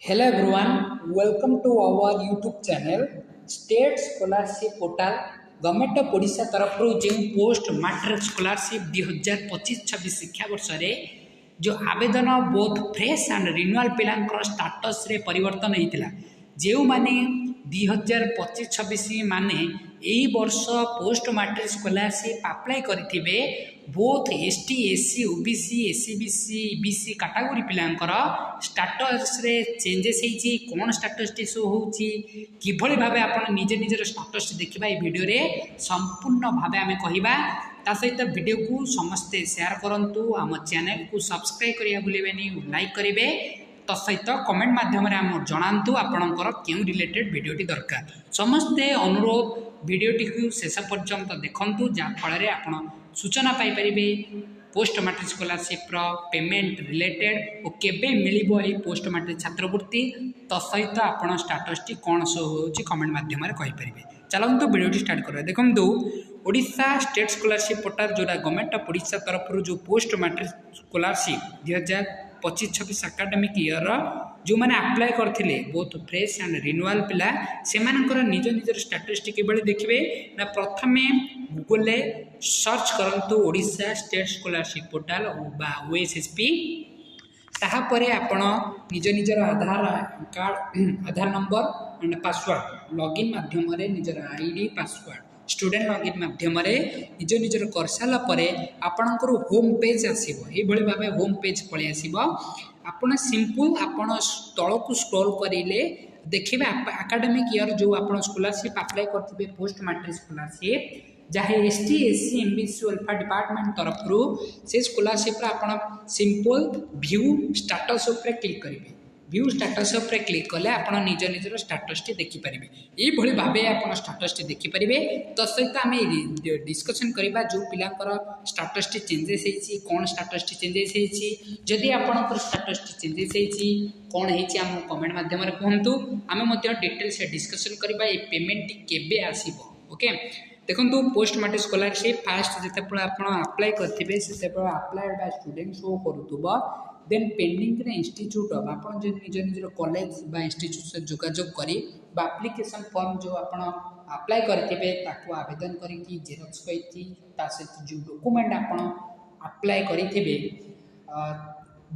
Hello everyone, welcome to our YouTube channel State Scholarship Portal government of Odisha तरफ जो post matric scholarship 2025-26 शिक्षा वर्ष रे जो आवेदन बोथ फ्रेश एंड रिन्यूअल पिलांकर स्टाटस रे परिवर्तन होता जो माने 2025-26 माने यही वर्ष पोस्ट मैट्रिक स्कॉलरशिप अप्लाई करिथिबे both ST SC OBC SEBC EBC category पिलांकर स्टाटस रे चेंजेस होती कौन स्टाटस टी शो होची किभली भाबे आपण निजे निजर स्टाटस देखिबा ए वीडियो रे संपूर्ण भाबे आमे कहिबा ता सहित वीडियो को समस्ते शेयर करंतु आम चैनल को सब्सक्राइब करिया भूलिबेनी लाइक करिवे तसहित कमेंट माध्यम जनातु आपणकर क्यों रिलेटेड वीडियोटी दरकार समस्ते अनुरोध वीडियोटी को शेष पर्यंत देखंतु जहाँफल आप सूचना पाइपर post matric scholarship payment related और केबे मिलिबो ए पोस्ट मैट्रिक छात्रवृत्ति तसहित आपण स्टाटस टी कौन शो होची कमेंट माध्यम कहीपर चलतु वीडियोटी स्टार्ट करें देखो ओडिशा स्टेट स्कॉलरशिप पोर्टल जोड़ा गवर्नमेंट ऑफ ओडिशा तरफ जो post matric scholarship 2025-26 academic year जो मैंने अप्लाई करते बहुत फ्रेश एंड रिन्यूअल पिला से निज निजर स्टाटस टी किभली देखिए ना प्रथमे गूगल सर्च करंतु Odisha state scholarship portal OSSP तापर आपण निज निजर Aadhaar card Aadhaar number and password login माध्यम निजर आईडी पासवर्ड स्टूडेंट लॉगिन माध्यम निज निजर कर सारापर आपणकर होम पेज आसो ये भाव होम पेज पलि आसो आपण सिंपल आपण तल को स्क्रॉल करेंगे देखिए एकाडेमिक ईयर जो आप स्कॉलरशिप अप्लाई करते पोस्ट मैट्रिक स्कॉलरशिप जहाँ ST SC MBC alpha department तरफ से स्कॉलरशिप आप सिंपल व्यू स्टाटस उपर क्लिक करेंगे व्यू स्टाटस उपर क्लिक कले आप निज निजर स्टाटस टी देखिपारे ये भाव आप स्टाटस टी देखिपारे तो सहित आम डिस्कसन करवा जो पिलांकर स्टाटस टी चेंजेस होती कौन स्टाटस टी चेंजेस होती जदि आपंकर स्टाटस टी चेंजेस होती कौन होती आम कमेंट माध्यम कहतु आम डिटेल्स डिस्कसन करवा ये पेमेंट टी केबे आसीबो ओके देखो पोस्ट मैट्रिक स्कॉलरशिप फास्ट जिते आप अप्लाई करेंगे से अप्लाइड बाय स्टूडेंट शो करूब देन पेंडिंग रे इंस्टीट्यूट ऑफ आप निज निजर कॉलेज बा इंस्टीट्यूट से जोगाजोग करी एप्लिकेशन फॉर्म जो आप अप्लाई करेंगे आवेदन करके जेरक्स करी सहित जो डॉक्यूमेंट आप अप्लाई करेंगे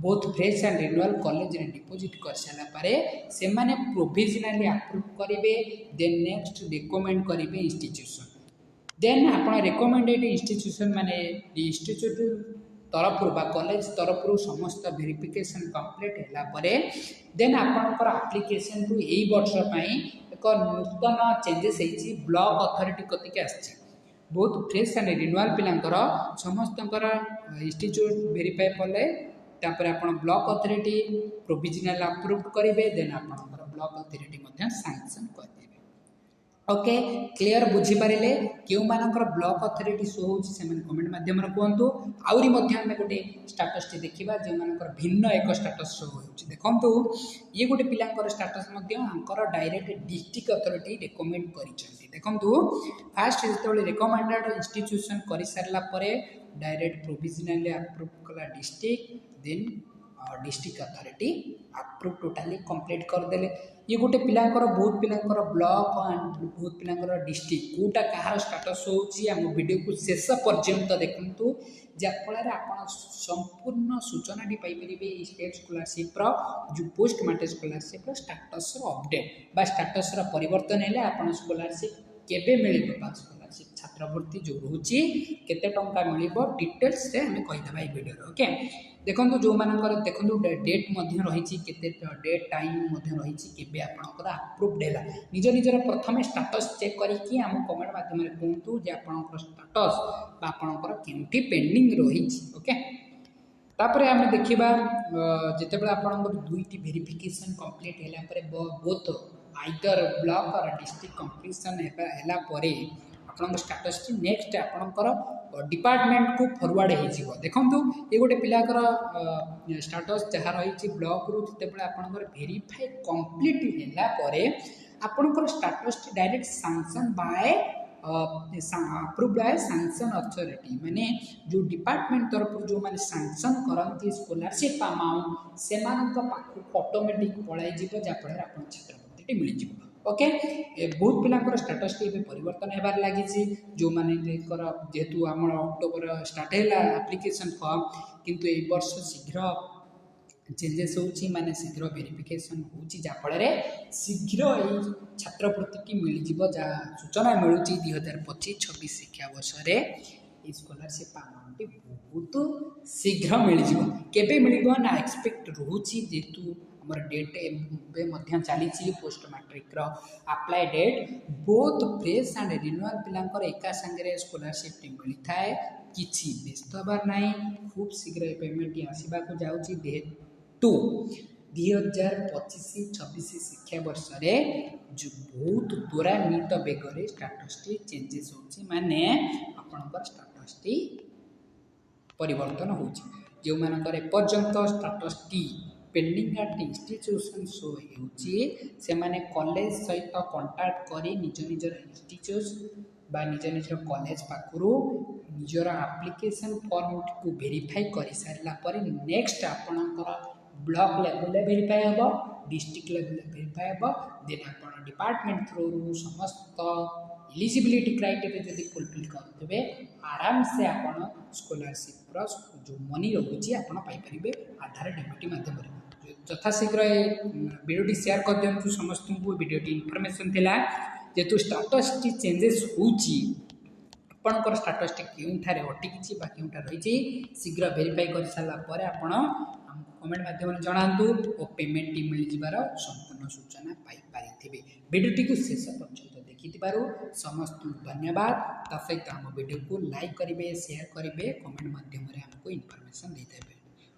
both fresh and renewal college रे डिपोजिट कर सारापर से प्रोविजनली अप्रूव करेंगे देन नेक्स्ट रिकमेंड करेंगे इंस्टीट्यूशन देन आप रिकमेंडेड इंस्टीट्यूशन माने इंस्टीट्यूट तरफ कॉलेज तरफ समस्त वेरिफिकेशन कंप्लीट है देन आपंकर एप्लिकेशन को यही वर्ष एक नूतन चेंजेस होती ब्लॉक अथॉरिटी कतिक आसी बहुत फ्रेश एंड रिन्यूअल पिलांकर समस्त इंस्टीट्यूट वेरीफाई कले आप ब्लॉक अथॉरिटी प्रोविजनल अप्रूव करेंगे देन आपंकर ब्लॉक अथॉरिटी सैंक्शन कर ओके क्लियर बुझीपारे क्यों मानकर ब्लॉक अथॉरिटी शो होती कमेंट माध्यम कहतु आउरी आम गोटे स्टाटस टी देखा जो मानकर भिन्न एक स्टाटस शो होती देखो ये गोटे पिलांकर status direct district authority recommend कर फास्ट जो रिकमेंडेड इंस्टीट्यूशन कर सारापर डायरेक्ट प्रोविजनली अप्रूव कला district then district authority approve totally complete करदे ये गोटे पिलांकर बहुत पिलांकर ब्लॉक एंड बहुत पिलांकर डिस्ट्रिक्ट कोटा कहार स्टाटस होची आम वीडियो को शेष पर्यंत देखंतु जहाँफल आप संपूर्ण सूचना पाइपर स्टेट स्कॉलरशिप जो post matric scholarship status update बा स्टाटस परिवर्तन है आप स्कॉलरशिप केबे मिलिबो स्कॉलरशिप छात्रवृत्ति जो रोचे केते टंका मिलिबो डिटेल्स रे हमें कहिदबा ए वीडियो ओके देखो जो मानकर देखो डेट रही डेट टाइम रही केबे आपनकर अप्रूव्ड है निज निजर प्रथम स्टाटस चेक करके आम कमेंट माध्यम कहतु जे आपनकर स्टाटस आपनकर केमती पेंडिंग रही ओके तापर आम देखा जिते आपनकर दुईटी वेरिफिकेशन कंप्लीट है बोथ आइदर ब्लॉक और डिस्ट्रिक्ट कंप्लीशन है आपन स्टाटस टी नेक्स्ट आपनकर डिपार्टमेंट को फॉरवर्ड हो देखो ये गोटे पिलाकर स्टाटस जहाँ रही ब्लॉक रू जिते आपनकर वेरीफाई कंप्लीट है आपनकर status T direct sanction bye approved by sanction authority माने जो डिपार्टमेंट तरफ जो माने सैंक्शन करंती स्कॉलरशिप अमाउंट से पाखु ऑटोमेटिक पळाई जीव जाफल आपण छात्रवृत्ति मिल जीव ओके बहुत पिलांकर स्टेटस टी परिवर्तन हेबार लगी जो माने जेहेतु आम अक्टोबर स्टार्ट है एप्लिकेशन फॉर्म किंतु ए वर्ष शीघ्र चेंजेस होची माने शीघ्र वेरिफिकेशन होची जाफल शीघ्र ये छात्रवृत्ति मिल जीव जा सूचना मिलूँ 2025-26 शिक्षा वर्ष रे स्कॉलरशिप अमाउंट बहुत शीघ्र मिल जीव केबे मिलिबो ना एक्सपेक्ट रहूची जेतु हमर डेट एबे मध्य चली post matric apply date both fresh and renewal पिलांकर एका संगे स्कॉलरशिप मिली थाए किछि व्यस्त हबार नाही खूब शीघ्र पेमेंट आसवा को जाउची जेहेतु 2025-26 शिक्षा वर्ष रे जो बहुत त्वरान्वित बेगर स्टेटस टी चेंजेस होची माने आपनकर स्टेटस टी परिवर्तन होची जो मानकर एपर्यंत स्टेटस टी पेंडिंग एट इंस्टीट्यूशन शो होची से माने कॉलेज सहित कांटेक्ट करी निज निजर इंस्टीट्यूट बा निज निजर कॉलेज पाखरु निजर एप्लिकेशन फॉर्म को वेरीफाई करि सारला पर नेक्स्ट आपनकर ब्लॉक लेवल वेरीफाई हेबो डिस्ट्रिक्ट लेवल वेरीफाई हेबो देन आपण डिपार्टमेंट थ्रू समस्त एलिजिबिलिटी क्राइटेरिया यदि फुलफिल करते आराम से आपण स्कॉलरशिप जो मनी रोचे आपण पाई परिबे आधार डेबिट माध्यम यथाशीघ्र वीडियो शेयर कर दिंतु समस्त को वीडियो इनफॉरमेशन थिला जेतु स्टेटस टी चेंजेस होची आपनकर स्टेटस टी केउठारे अटकी बा केउठा रही शीघ्र वेरीफाई कर सारा पर आपण कमेंट माध्यम जनातु और पेमेंट टी मिल जिबार संपूर्ण सूचना पाई पारिथिबे वीडियो को शेष पर्यंत देखिथिबारु समस्त धन्यवाद ता सहित आम वीडियो को लाइक करेंगे शेयर करेंगे कमेंट माध्यम हमको इनफॉरमेशन देदेवे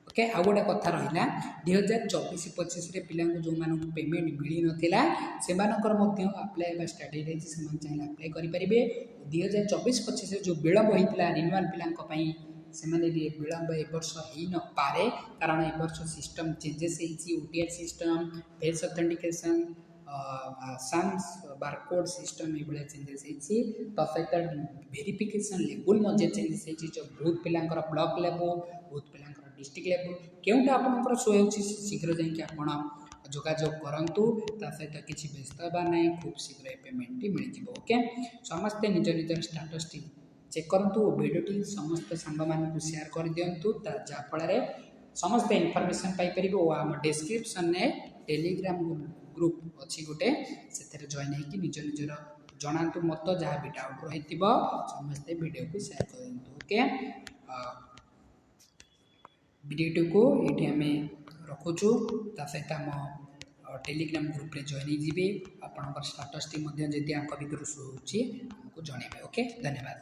ओके आ गोटे कथा रहा 2024-25 पिला जो मानक पेमेंट मिल नाला से आप्लाय स्टार्ट हो चाहिए आप्लाय करेंगे 2024-25 जो विलम्ब होता रिन्यूअल पिला से विलम्ब ए वर्ष हो न पारे कारण ए वर्ष system changes OTR system face authentication SAMS barcode system ये चेंजेस होती तो सहित वेरिफिकेशन लेवल मजे चेंजेस होती जो बहुत पिलांकर ब्लॉक लेवल बहुत पिलांकर डिस्ट्रिक्ट लेवल केउटा आपनकर शो होची शीघ्र जाइए आप जोगाजोग करंतु ता सहित किसी व्यस्त बा नहीं खूब शीघ्र पेमेंट मिल जिवो ओके समस्ते निज निज स्टेटस टी चेक करंतु वीडियो समस्त सांग मानकु शेयर कर दियंतु जाफल समस्त इनफॉरमेशन पाई परिबो ओ हम डिस्क्रिप्शन ने टेलीग्राम ग्रुप अच्छी गोटे से जॉइन होगी निज निजर जनातु मत जहाँ भी डाउट रही समस्ते वीडियो को शेयर कर दिंतु ओके वीडियो को ये आम रखुचु सहित आम टेलीग्राम ग्रुप रे जॉइन जी आपंकर स्टेटस टी जब आंक भर शो होमको जनइबे ओके धन्यवाद।